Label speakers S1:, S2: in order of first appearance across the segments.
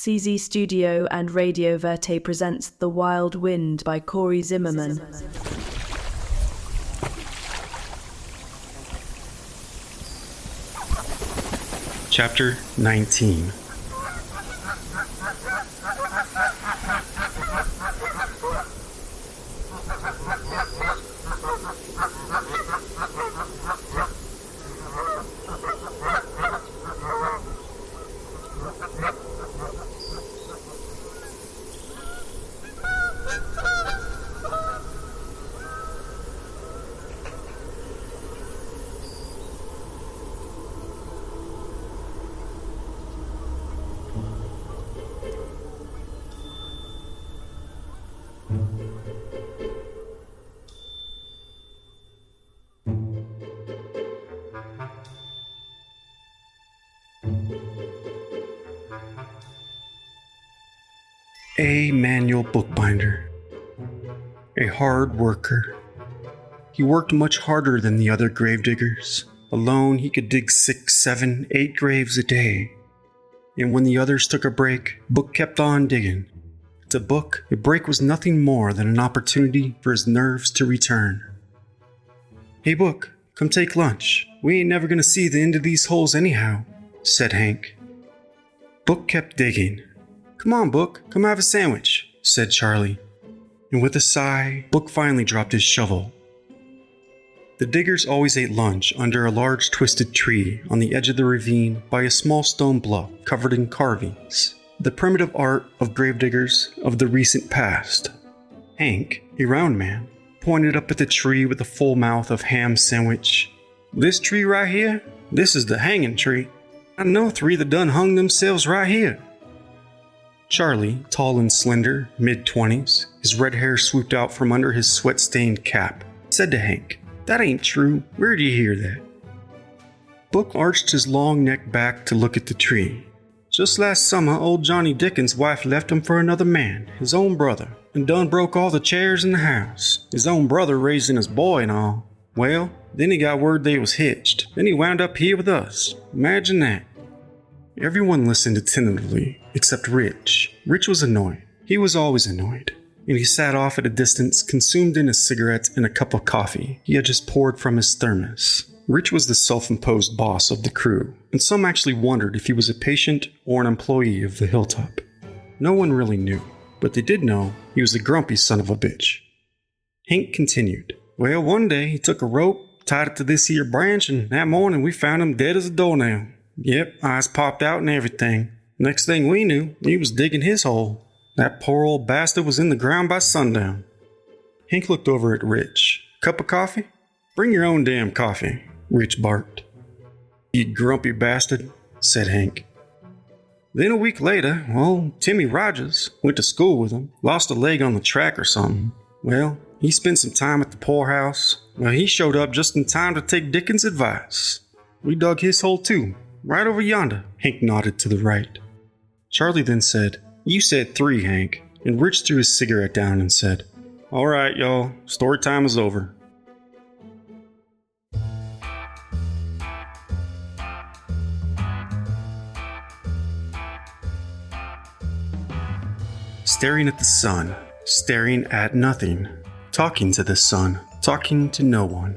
S1: CZ Studio and Radio Verté presents The Wild Wind by Cory Zimmerman.
S2: Chapter 19. A manual bookbinder. A hard worker. He worked much harder than the other gravediggers. Alone, he could dig 6, 7, 8 graves a day. And when the others took a break, Book kept on digging. To Book, a break was nothing more than an opportunity for his nerves to return. "Hey Book, come take lunch. We ain't never gonna see the end of these holes anyhow," said Hank. Book kept digging. "Come on, Book, come have a sandwich," said Charlie. And with a sigh, Book finally dropped his shovel. The diggers always ate lunch under a large twisted tree on the edge of the ravine by a small stone bluff covered in carvings, the primitive art of gravediggers of the recent past. Hank, a round man, pointed up at the tree with a full mouth of ham sandwich. "This tree right here, this is the hanging tree. I know 3 that done hung themselves right here." Charlie, tall and slender, mid-20s, his red hair swooped out from under his sweat-stained cap, said to Hank, "That ain't true. Where'd you hear that?" Book arched his long neck back to look at the tree. "Just last summer, old Johnny Dickens' wife left him for another man, his own brother, and done broke all the chairs in the house. His own brother raising his boy and all. Well, then he got word they was hitched. Then he wound up here with us. Imagine that." Everyone listened attentively, except Rich. Rich was annoyed. He was always annoyed. And he sat off at a distance, consumed in a cigarette and a cup of coffee he had just poured from his thermos. Rich was the self-imposed boss of the crew, and some actually wondered if he was a patient or an employee of the hilltop. No one really knew, but they did know he was a grumpy son of a bitch. Hank continued, "Well, one day he took a rope, tied it to this here branch, and that morning we found him dead as a doornail. Yep, eyes popped out and everything. Next thing we knew, he was digging his hole. That poor old bastard was in the ground by sundown." Hank looked over at Rich. "Cup of coffee?" "Bring your own damn coffee," Rich barked. "You grumpy bastard," said Hank. Then a week later, Timmy Rogers went to school with him, lost a leg on the track or something. Well, he spent some time at the poorhouse. Well, he showed up just in time to take Dickens' advice. We dug his hole too. Right over yonder." Hank nodded to the right. Charlie then said, "You said 3, Hank." And Rich threw his cigarette down and said, "All right, y'all, story time is over." Staring at the sun, staring at nothing, talking to the sun, talking to no one.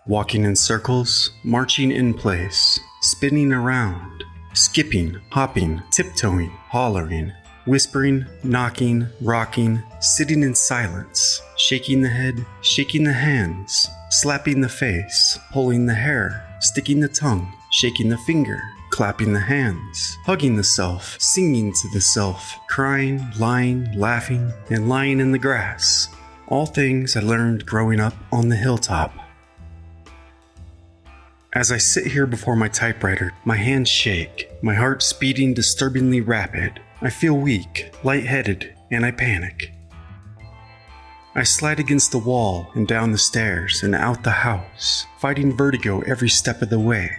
S2: Walking in circles, marching in place, spinning around, skipping, hopping, tiptoeing, hollering, whispering, knocking, rocking, sitting in silence, shaking the head, shaking the hands, slapping the face, pulling the hair, sticking the tongue, shaking the finger, clapping the hands, hugging the self, singing to the self, crying, lying, laughing, and lying in the grass. All things I learned growing up on the hilltop. As I sit here before my typewriter, my hands shake, my heart speeding disturbingly rapid. I feel weak, lightheaded, and I panic. I slide against the wall and down the stairs and out the house, fighting vertigo every step of the way.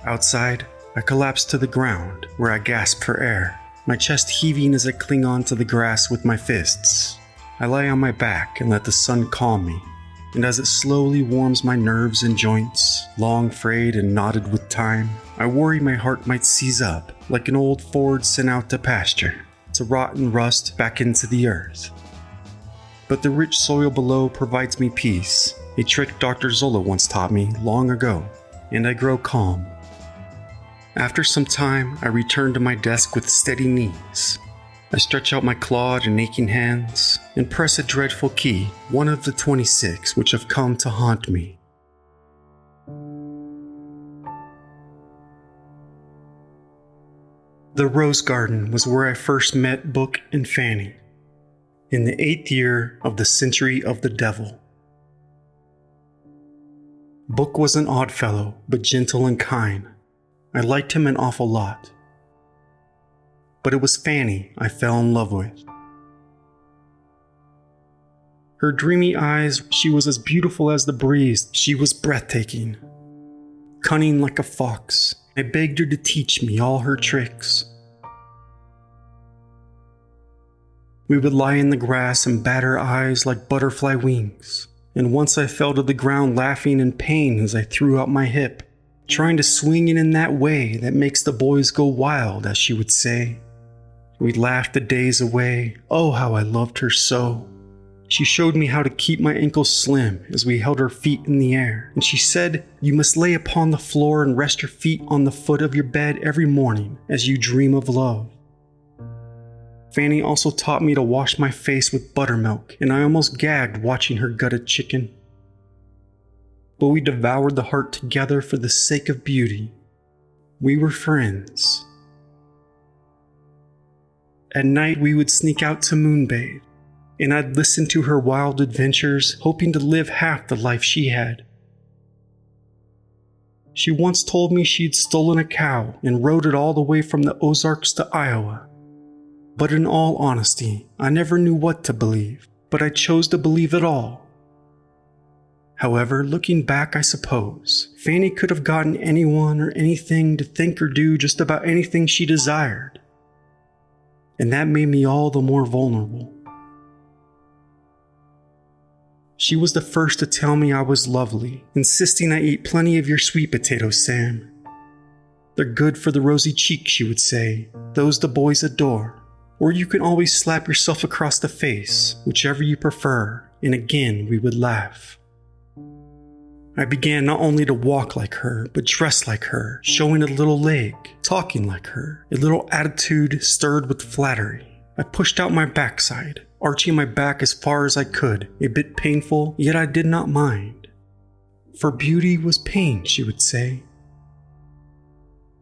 S2: Outside, I collapse to the ground, where I gasp for air, my chest heaving as I cling on to the grass with my fists. I lie on my back and let the sun calm me. And as it slowly warms my nerves and joints, long frayed and knotted with time, I worry my heart might seize up like an old Ford sent out to pasture, to rot and rust back into the earth. But the rich soil below provides me peace, a trick Dr. Zeller once taught me long ago, and I grow calm. After some time, I return to my desk with steady knees. I stretch out my clawed and aching hands and press a dreadful key, one of the 26 which have come to haunt me. The Rose Garden was where I first met Book and Fannie, in the 8th year of the Century of the Devil. Book was an odd fellow, but gentle and kind. I liked him an awful lot. But it was Fannie I fell in love with. Her dreamy eyes, she was as beautiful as the breeze. She was breathtaking, cunning like a fox. I begged her to teach me all her tricks. We would lie in the grass and bat her eyes like butterfly wings. And once I fell to the ground laughing in pain as I threw out my hip, trying to swing it in that way that makes the boys go wild, as she would say. We laughed the days away. Oh, how I loved her so. She showed me how to keep my ankles slim as we held our feet in the air. And she said, "You must lay upon the floor and rest your feet on the foot of your bed every morning as you dream of love." Fannie also taught me to wash my face with buttermilk, and I almost gagged watching her gut a chicken. But we devoured the heart together for the sake of beauty. We were friends. At night we would sneak out to moonbathe, and I'd listen to her wild adventures, hoping to live half the life she had. She once told me she'd stolen a cow and rode it all the way from the Ozarks to Iowa. But in all honesty, I never knew what to believe, but I chose to believe it all. However, looking back, I suppose, Fannie could have gotten anyone or anything to think or do just about anything she desired. And that made me all the more vulnerable. She was the first to tell me I was lovely, insisting I eat plenty of your sweet potatoes, Sam. They're good for the rosy cheek, she would say, those the boys adore. Or you can always slap yourself across the face, whichever you prefer, and again we would laugh. I began not only to walk like her, but dress like her, showing a little leg, talking like her, a little attitude stirred with flattery. I pushed out my backside, arching my back as far as I could, a bit painful, yet I did not mind. For beauty was pain, she would say.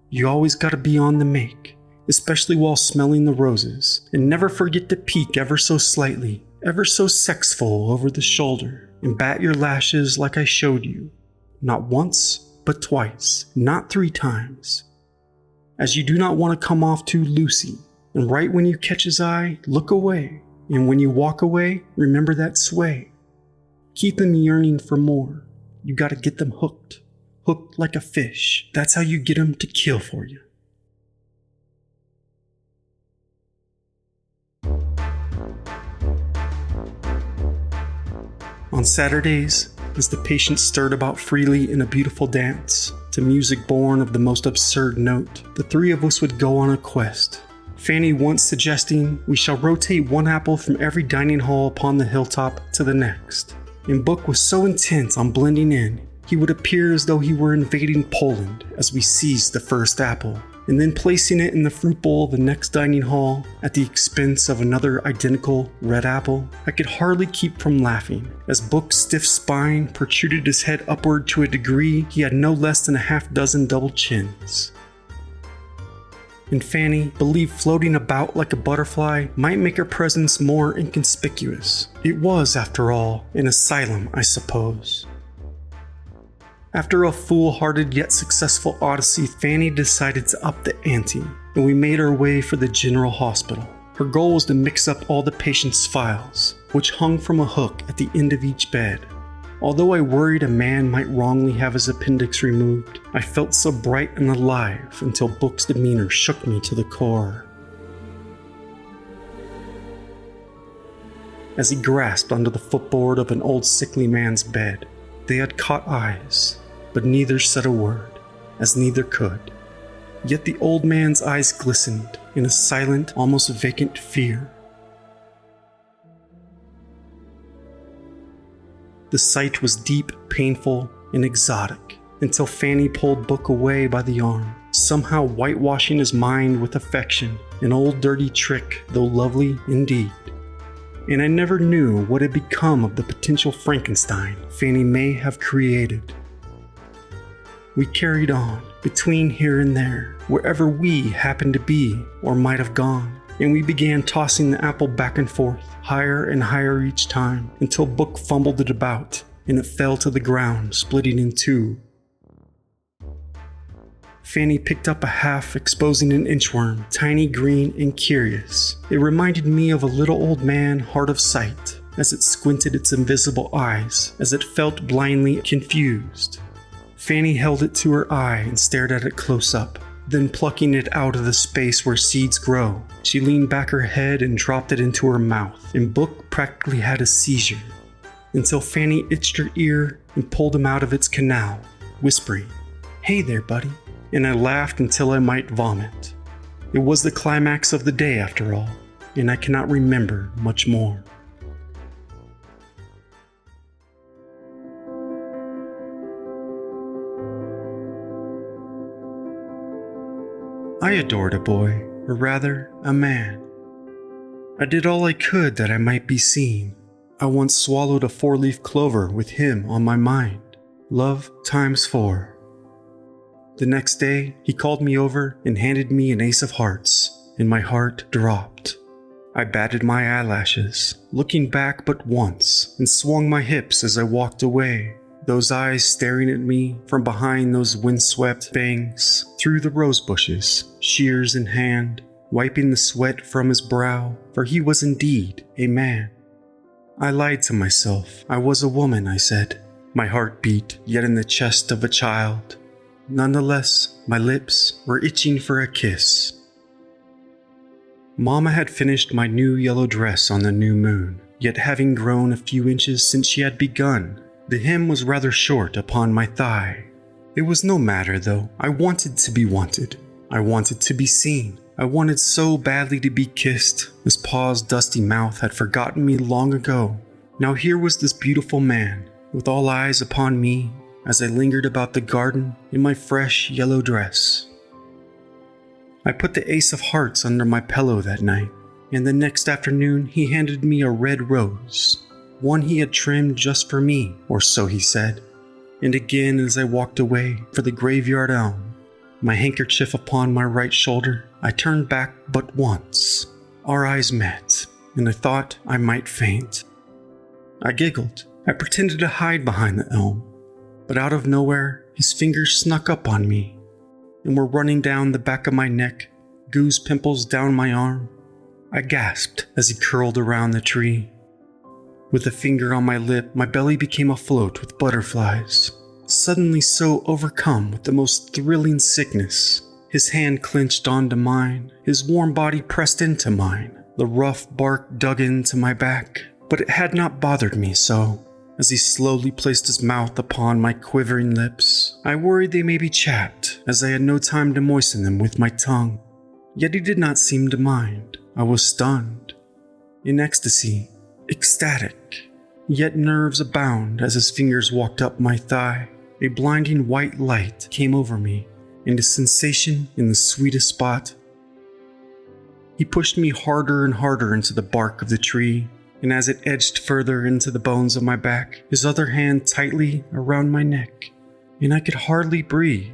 S2: You always gotta be on the make, especially while smelling the roses, and never forget to peek ever so slightly, ever so sexful over the shoulder, and bat your lashes like I showed you, not once, but twice, not 3 times, as you do not want to come off too loosey, and right when you catch his eye, look away, and when you walk away, remember that sway. Keep them yearning for more. You gotta get them hooked like a fish. That's how you get them to kill for you. On Saturdays, as the patients stirred about freely in a beautiful dance, to music born of the most absurd note, the 3 of us would go on a quest. Fannie once suggesting we shall rotate 1 apple from every dining hall upon the hilltop to the next. And Book was so intent on blending in, he would appear as though he were invading Poland as we seized the first apple, and then placing it in the fruit bowl of the next dining hall at the expense of another identical red apple. I could hardly keep from laughing, as Book's stiff spine protruded his head upward to a degree he had no less than a half-dozen double chins. And Fannie believed floating about like a butterfly might make her presence more inconspicuous. It was, after all, an asylum, I suppose. After a foolhardy yet successful odyssey, Fannie decided to up the ante, and we made our way for the general hospital. Her goal was to mix up all the patients' files, which hung from a hook at the end of each bed. Although I worried a man might wrongly have his appendix removed, I felt so bright and alive until Book's demeanor shook me to the core. As he grasped onto the footboard of an old sickly man's bed, they had caught eyes, but neither said a word, as neither could. Yet the old man's eyes glistened in a silent, almost vacant fear. The sight was deep, painful, and exotic, until Fannie pulled Book away by the arm, somehow whitewashing his mind with affection, an old dirty trick, though lovely indeed. And I never knew what had become of the potential Frankenstein Fannie may have created. We carried on, between here and there, wherever we happened to be or might have gone, and we began tossing the apple back and forth, higher and higher each time, until Book fumbled it about, and it fell to the ground, splitting in two. Fannie picked up a half, exposing an inchworm, tiny, green, and curious. It reminded me of a little old man hard of sight, as it squinted its invisible eyes, as it felt blindly confused. Fannie held it to her eye and stared at it close up. Then plucking it out of the space where seeds grow, she leaned back her head and dropped it into her mouth, and Book practically had a seizure, until Fannie itched her ear and pulled him out of its canal, whispering, "Hey there, buddy." And I laughed until I might vomit. It was the climax of the day after all, and I cannot remember much more. I adored a boy, or rather, a man. I did all I could that I might be seen. I once swallowed a 4-leaf clover with him on my mind. Love times 4. The next day, he called me over and handed me an ace of hearts, and my heart dropped. I batted my eyelashes, looking back but once, and swung my hips as I walked away, those eyes staring at me from behind those windswept bangs, through the rose bushes, shears in hand, wiping the sweat from his brow, for he was indeed a man. I lied to myself. I was a woman, I said. My heart beat, yet in the chest of a child. Nonetheless, my lips were itching for a kiss. Mama had finished my new yellow dress on the new moon, yet having grown a few inches since she had begun, the hem was rather short upon my thigh. It was no matter, though. I wanted to be wanted. I wanted to be seen. I wanted so badly to be kissed. Miss Pa's dusty mouth had forgotten me long ago. Now here was this beautiful man, with all eyes upon me, as I lingered about the garden in my fresh yellow dress. I put the ace of hearts under my pillow that night, and the next afternoon he handed me a red rose, one he had trimmed just for me, or so he said. And again as I walked away for the graveyard elm, my handkerchief upon my right shoulder, I turned back but once. Our eyes met, and I thought I might faint. I giggled. I pretended to hide behind the elm. But out of nowhere, his fingers snuck up on me, and were running down the back of my neck, goose pimples down my arm. I gasped as he curled around the tree. With a finger on my lip, my belly became afloat with butterflies. Suddenly so overcome with the most thrilling sickness, his hand clenched onto mine, his warm body pressed into mine, the rough bark dug into my back, but it had not bothered me so. As he slowly placed his mouth upon my quivering lips, I worried they may be chapped, as I had no time to moisten them with my tongue. Yet he did not seem to mind. I was stunned, in ecstasy, ecstatic, yet nerves abound as his fingers walked up my thigh. A blinding white light came over me, and a sensation in the sweetest spot. He pushed me harder and harder into the bark of the tree, and as it edged further into the bones of my back, his other hand tightly around my neck, and I could hardly breathe.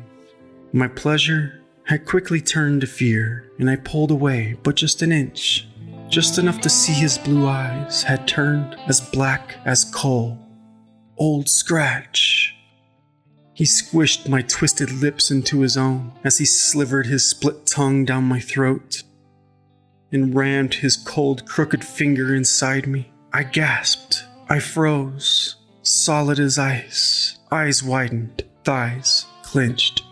S2: My pleasure had quickly turned to fear, and I pulled away but just an inch, just enough to see his blue eyes had turned as black as coal. Old Scratch! He squished my twisted lips into his own as he slivered his split tongue down my throat and rammed his cold, crooked finger inside me. I gasped. I froze, solid as ice. Eyes widened, thighs clenched.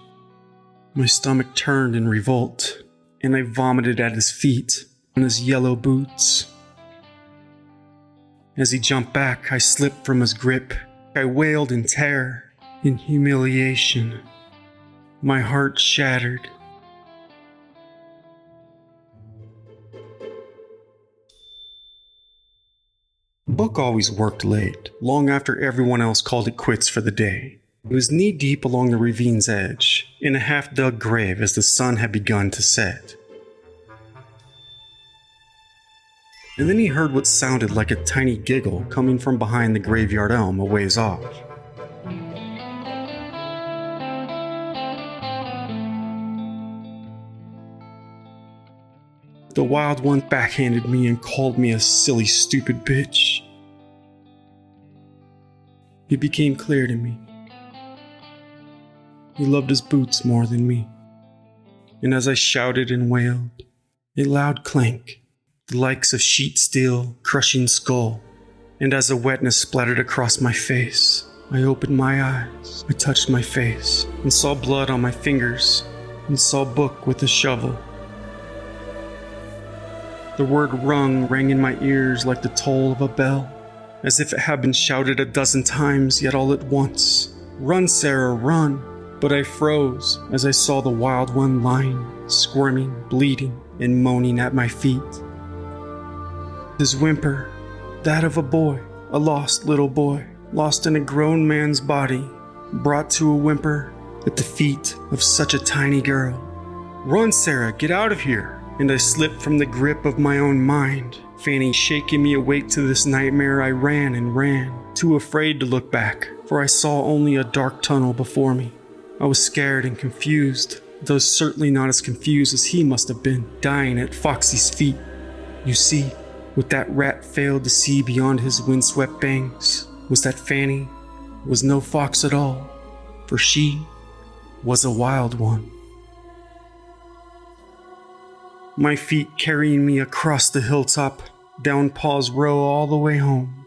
S2: My stomach turned in revolt, and I vomited at his feet on his yellow boots. As he jumped back, I slipped from his grip. I wailed in terror, in humiliation. My heart shattered. book always worked late, long after everyone else called it quits for the day. It was knee-deep along the ravine's edge, in a half-dug grave as the sun had begun to set. And then he heard what sounded like a tiny giggle coming from behind the graveyard elm a ways off. The wild one backhanded me and called me a silly, stupid bitch. It became clear to me. He loved his boots more than me. And as I shouted and wailed, a loud clank, the likes of sheet steel crushing skull, and as the wetness splattered across my face, I opened my eyes. I touched my face and saw blood on my fingers and saw Book with a shovel. The word rung rang in my ears like the toll of a bell, as if it had been shouted a dozen times yet all at once. Run, Sarah, run! But I froze as I saw the wild one lying, squirming, bleeding, and moaning at my feet. His whimper, that of a boy, a lost little boy, lost in a grown man's body, brought to a whimper at the feet of such a tiny girl. Run, Sarah, get out of here! And I slipped from the grip of my own mind. Fannie shaking me awake to this nightmare, I ran and ran, too afraid to look back, for I saw only a dark tunnel before me. I was scared and confused, though certainly not as confused as he must have been, dying at Foxy's feet. You see, what that rat failed to see beyond his windswept bangs was that Fannie was no fox at all, for she was a wild one. My feet carrying me across the hilltop, down Paws Row all the way home,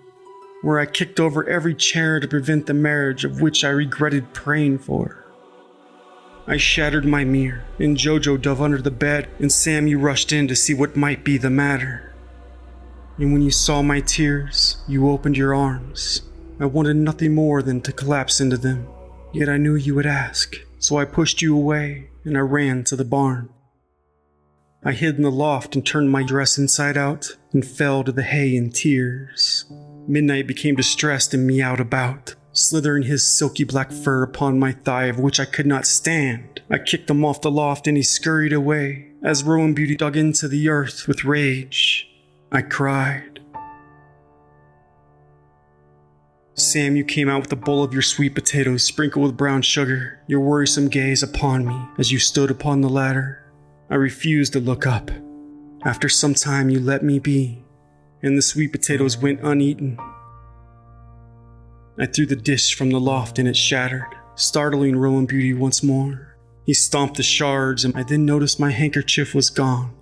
S2: where I kicked over every chair to prevent the marriage of which I regretted praying for. I shattered my mirror, and Jojo dove under the bed, and Sammy rushed in to see what might be the matter. And when you saw my tears, you opened your arms. I wanted nothing more than to collapse into them, yet I knew you would ask, so I pushed you away, and I ran to the barn. I hid in the loft and turned my dress inside out and fell to the hay in tears. Midnight became distressed and meowed about, slithering his silky black fur upon my thigh of which I could not stand. I kicked him off the loft and he scurried away as Rowan Beauty dug into the earth with rage. I cried. Sam, you came out with a bowl of your sweet potatoes sprinkled with brown sugar, your worrisome gaze upon me as you stood upon the ladder. I refused to look up. After some time you let me be, and the sweet potatoes went uneaten. I threw the dish from the loft and it shattered, startling Rowan Beauty once more. He stomped the shards and I then noticed my handkerchief was gone.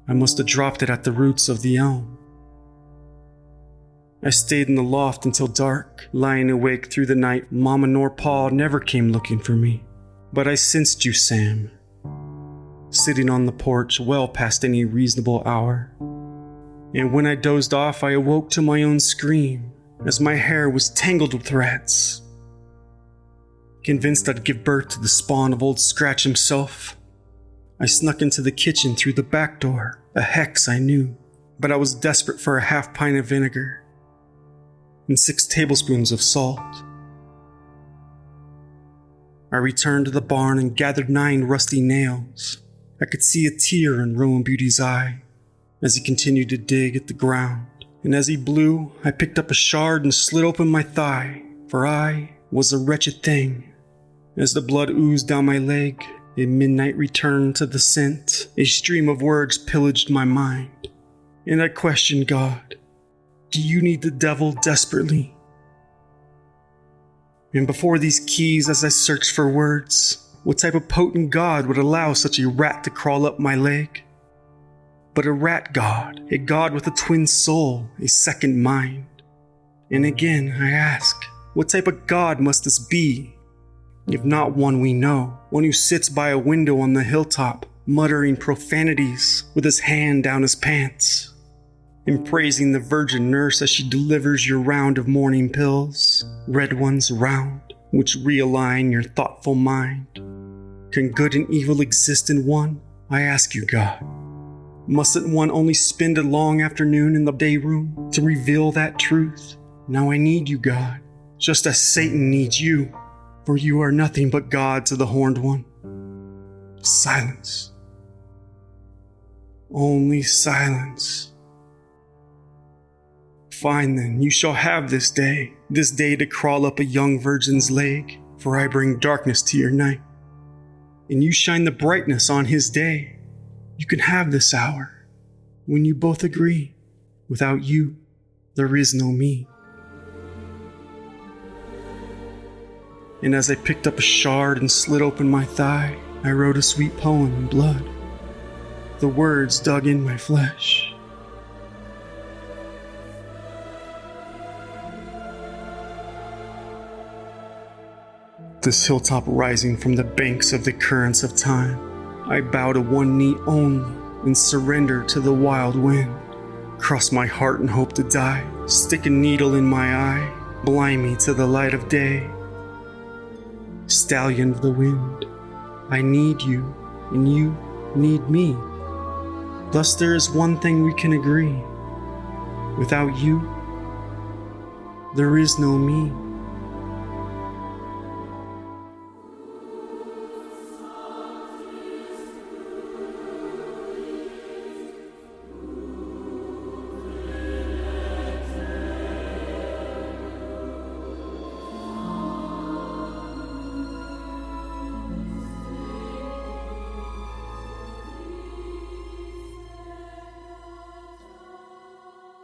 S2: I must have dropped it at the roots of the elm. I stayed in the loft until dark, lying awake through the night. Mama nor Pa never came looking for me. But I sensed you, Sam, sitting on the porch well past any reasonable hour. And when I dozed off, I awoke to my own scream, as my hair was tangled with rats. Convinced I'd give birth to the spawn of Old Scratch himself, I snuck into the kitchen through the back door, a hex I knew, but I was desperate for a half pint of vinegar and 6 tablespoons of salt. I returned to the barn and gathered 9 rusty nails. I could see a tear in Rowan Beauty's eye as he continued to dig at the ground. And as he blew, I picked up a shard and slit open my thigh, for I was a wretched thing. As the blood oozed down my leg, a midnight returned to the scent. A stream of words pillaged my mind, and I questioned God. Do you need the devil desperately? And before these keys, as I searched for words, what type of potent God would allow such a rat to crawl up my leg? But a rat God, a God with a twin soul, a second mind. And again I ask, what type of God must this be? If not one we know, one who sits by a window on the hilltop, muttering profanities with his hand down his pants, and praising the virgin nurse as she delivers your round of morning pills, red ones round, which realign your thoughtful mind. Can good and evil exist in one? I ask you, God. Mustn't one only spend a long afternoon in the day room to reveal that truth? Now I need you, God, just as Satan needs you, for you are nothing but God to the Horned One. Silence. Only silence. Fine then, you shall have this day to crawl up a young virgin's leg, for I bring darkness to your night, and you shine the brightness on his day. You can have this hour, when you both agree, without you, there is no me. And as I picked up a shard and slit open my thigh, I wrote a sweet poem in blood. The words dug in my flesh. This hilltop rising from the banks of the currents of time, I bow to one knee only and surrender to the wild wind. Cross my heart and hope to die, stick a needle in my eye, blind me to the light of day. Stallion of the wind, I need you, and you need me. Thus there is one thing we can agree. Without you, there is no me.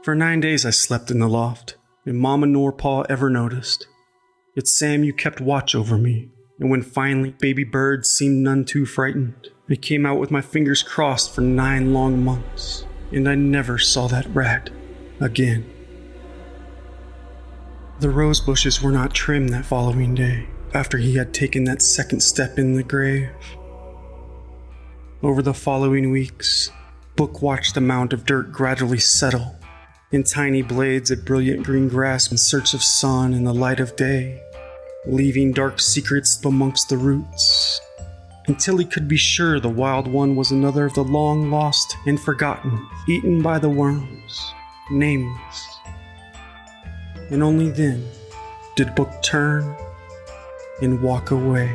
S2: For 9 days I slept in the loft, and Mama nor Pa ever noticed. Yet Sam, you kept watch over me, and when finally baby birds seemed none too frightened, I came out with my fingers crossed for 9 long months, and I never saw that rat again. The rose bushes were not trimmed that following day, after he had taken that second step in the grave. Over the following weeks, Book watched the mound of dirt gradually settle, in tiny blades of brilliant green grass in search of sun and the light of day, leaving dark secrets amongst the roots, until he could be sure the wild one was another of the long lost and forgotten, eaten by the worms, nameless. And only then did Book turn and walk away.